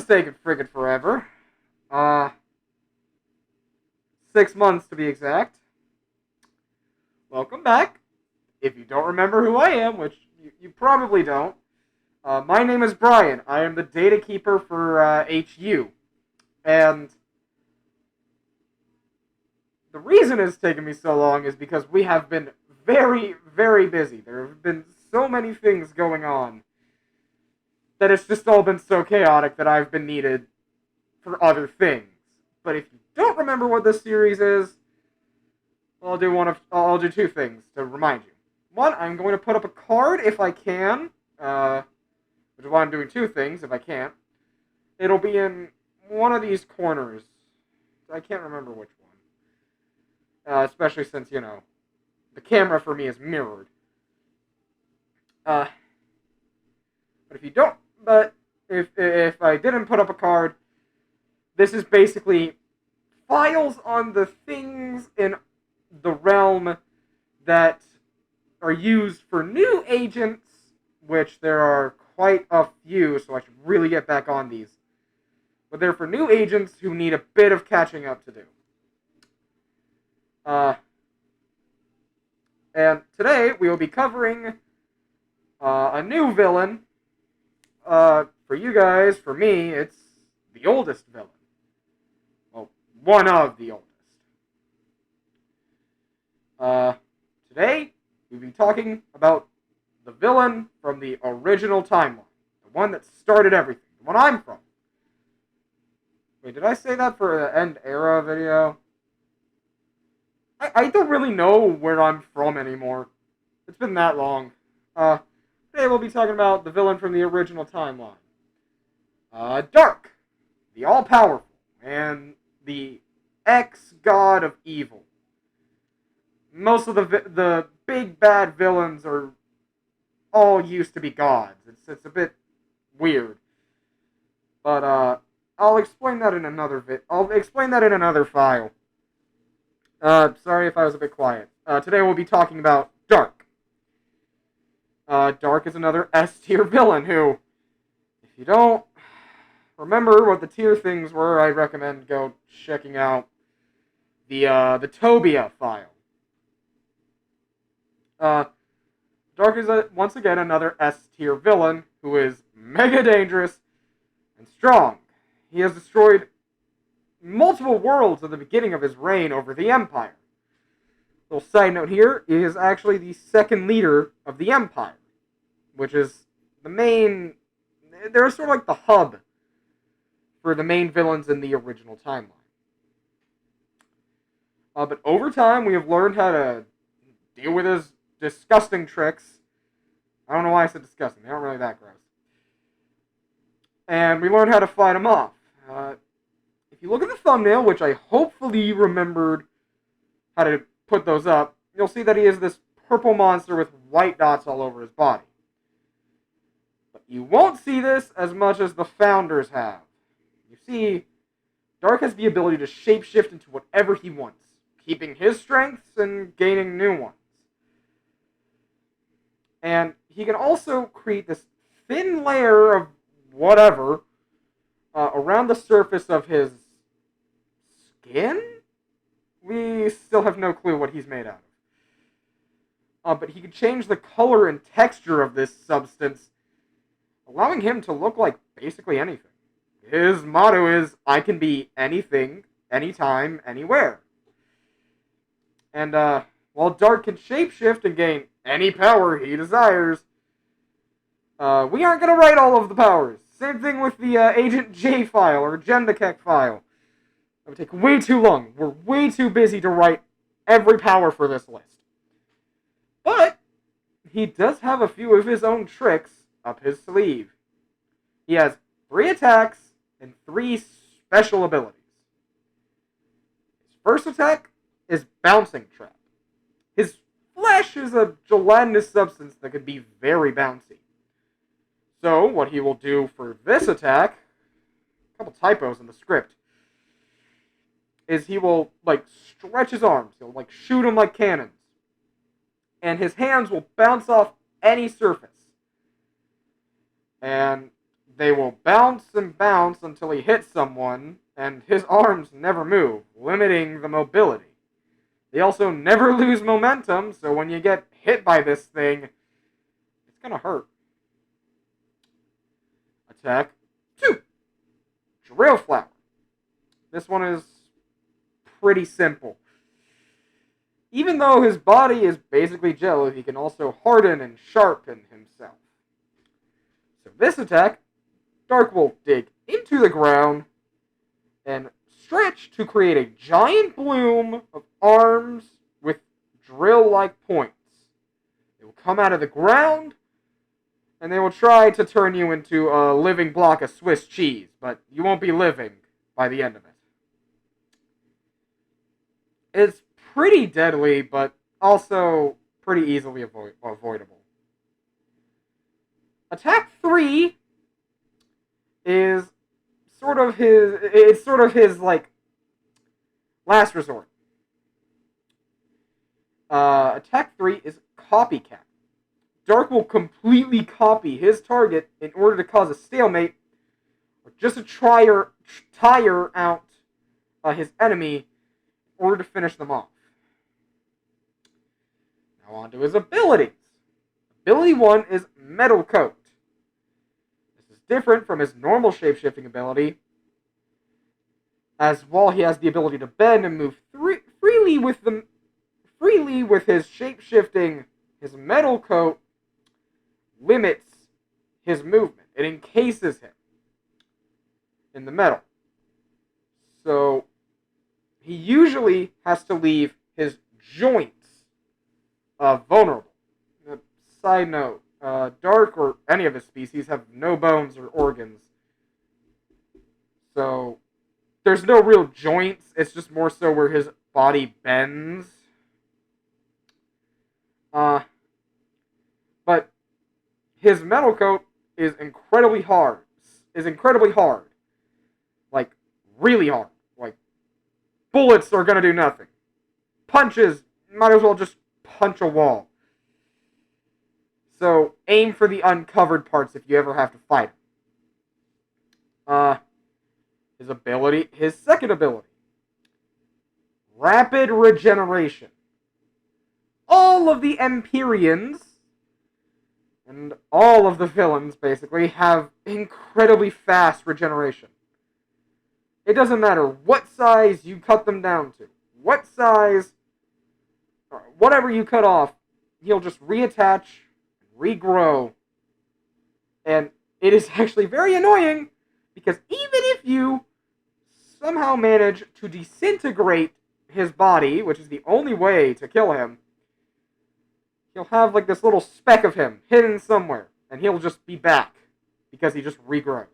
taking friggin' forever. Uh, 6 months to be exact. Welcome back. If you don't remember who I am, which you probably don't, my name is Brian. I am the data keeper for HU. And the reason it's taken me so long is because we have been very, very busy. There have been so many things going on that it's just all been so chaotic that I've been needed for other things. But if you don't remember what this series is, I'll do two things to remind you. One, I'm going to put up a card if I can, which is why I'm doing two things if I can't. It'll be in one of these corners. I can't remember which one. Especially since, the camera for me is mirrored. But if I didn't put up a card, this is basically files on the things in the realm that are used for new agents, which there are quite a few, so I should really get back on these. But they're for new agents who need a bit of catching up to do. And today we will be covering a new villain. For you guys, for me, it's the oldest villain. Well, one of the oldest. Today, we'll be talking about the villain from the original timeline. The one that started everything. The one I'm from. Wait, did I say that for the End Era video? I don't really know where I'm from anymore. It's been that long. Today we'll be talking about the villain from the original timeline. Dark. The all-powerful. And the ex-god of evil. Most of the big bad villains are all used to be gods. It's a bit weird. But I'll explain that in another file. Sorry if I was a bit quiet. Today we'll be talking about Dark. Dark is another S-tier villain who, if you don't remember what the tier things were, I recommend go checking out the Tobia file. Dark is once again another S-tier villain who is mega dangerous and strong. He has destroyed multiple worlds at the beginning of his reign over the Empire. Little side note here, he is actually the second leader of the Empire, which is the main... They're sort of like the hub for the main villains in the original timeline. But over time, we have learned how to deal with his disgusting tricks. I don't know why I said disgusting. They're not really that gross. And we learned how to fight him off. If you look at the thumbnail, which I hopefully remembered how to put those up, you'll see that he is this purple monster with white dots all over his body. But you won't see this as much as the founders have. You see, Dark has the ability to shapeshift into whatever he wants, keeping his strengths and gaining new ones. And he can also create this thin layer of whatever around the surface of his skin? We still have no clue what he's made out of. But he can change the color and texture of this substance, allowing him to look like basically anything. His motto is, I can be anything, anytime, anywhere. And while Dark can shapeshift and gain any power he desires, we aren't going to write all of the powers. Same thing with the Agent J file or Agendakek file. It would take way too long. We're way too busy to write every power for this list. But he does have a few of his own tricks up his sleeve. He has 3 attacks and 3 special abilities. His first attack is Bouncing Trap. His flesh is a gelatinous substance that can be very bouncy. So, what he will do for this attack, a couple typos in the script, is he will, stretch his arms. He'll, shoot them like cannons. And his hands will bounce off any surface. And they will bounce and bounce until he hits someone, and his arms never move, limiting the mobility. They also never lose momentum, so when you get hit by this thing, it's gonna hurt. Attack 2. Drill Flower. This one is pretty simple. Even though his body is basically jello, he can also harden and sharpen himself. So this attack, Dark will dig into the ground and stretch to create a giant bloom of arms with drill-like points. They will come out of the ground, and they will try to turn you into a living block of Swiss cheese, but you won't be living by the end of it. It's pretty deadly, but also pretty easily avoidable. Attack 3 is sort of his like last resort. Attack 3 is Copycat. Dark will completely copy his target in order to cause a stalemate, or just to tire out his enemy in order to finish them off. Now on to his abilities. Ability 1 is Metal Coat. This is different from his normal shapeshifting ability, as while he has the ability to bend and move freely with his shapeshifting, his Metal Coat limits his movement. It encases him in the metal. So he usually has to leave his joints vulnerable. Side note, Dark or any of his species have no bones or organs. So there's no real joints. It's just more so where his body bends. But his Metal Coat is incredibly hard. Like, really hard. Like, bullets are gonna do nothing. Punches, might as well just punch a wall. So, aim for the uncovered parts if you ever have to fight him. His second ability. Rapid Regeneration. All of the Empyreans and all of the villains, basically, have incredibly fast regeneration. It doesn't matter what size you cut them down to. What size, or whatever you cut off, he'll just reattach, regrow. And it is actually very annoying, because even if you somehow manage to disintegrate his body, which is the only way to kill him, he'll have like this little speck of him hidden somewhere, and he'll just be back because he just regrows.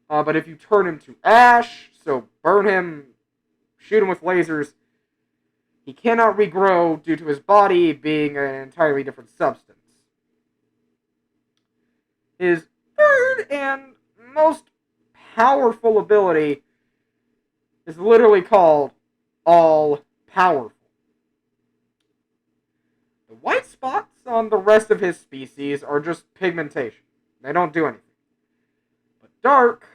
But if you turn him to ash, so burn him, shoot him with lasers, he cannot regrow due to his body being an entirely different substance. His third and most powerful ability is literally called All Powerful. The white spots on the rest of his species are just pigmentation. They don't do anything. But Dark,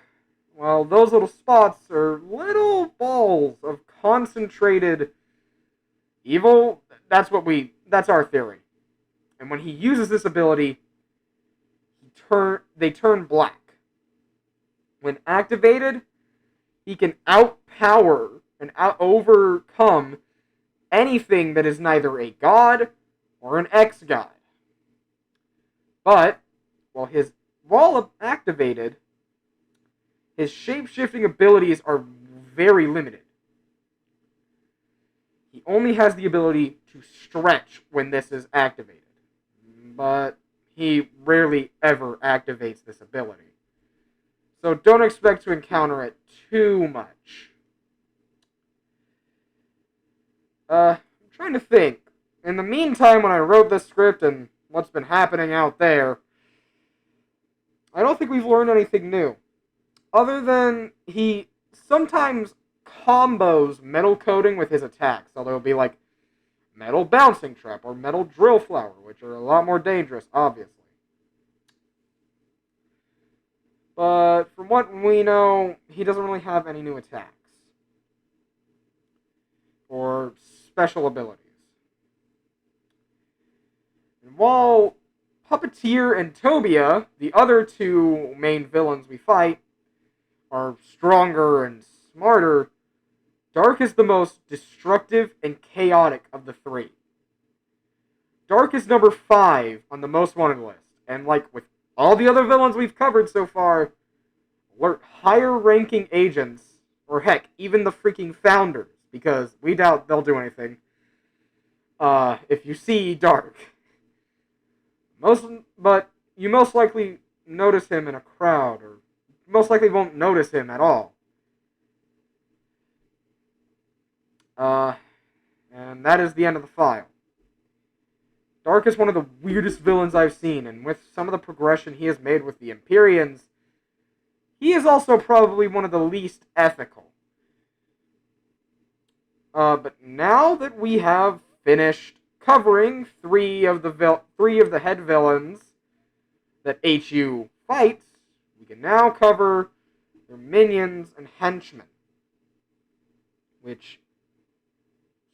well, those little spots are little balls of concentrated evil. That's our theory. And when he uses this ability, they turn black. When activated, he can outpower and overcome anything that is neither a god or an ex-god. But, while activated, his shape-shifting abilities are very limited. He only has the ability to stretch when this is activated. But he rarely ever activates this ability. So don't expect to encounter it too much. I'm trying to think. In the meantime, when I wrote this script and what's been happening out there, I don't think we've learned anything new. Other than he sometimes combos metal coating with his attacks. Although it'll be like metal bouncing trap or metal drill flower, which are a lot more dangerous, obviously. But from what we know, he doesn't really have any new attacks or special abilities. And while Puppeteer and Tobia, the other two main villains we fight, are stronger and smarter, Dark is the most destructive and chaotic of the three. Dark is number 5 on the most wanted list, and like with all the other villains we've covered so far, alert higher ranking agents, or heck, even the freaking founders, because we doubt they'll do anything. If you see Dark. But you most likely notice him in a crowd, or most likely won't notice him at all. And that is the end of the file. Dark is one of the weirdest villains I've seen, and with some of the progression he has made with the Empyreans, he is also probably one of the least ethical. But now that we have finished covering three of the head villains that HU fights, we can now cover their minions and henchmen. Which,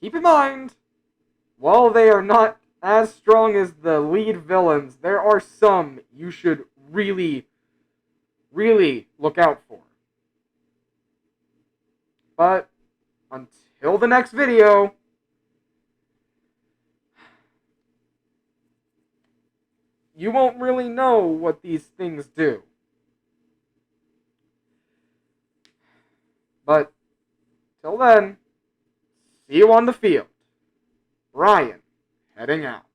keep in mind, while they are not as strong as the lead villains, there are some you should really, really look out for. But until the next video, you won't really know what these things do. But till then, see you on the field. Ryan, heading out.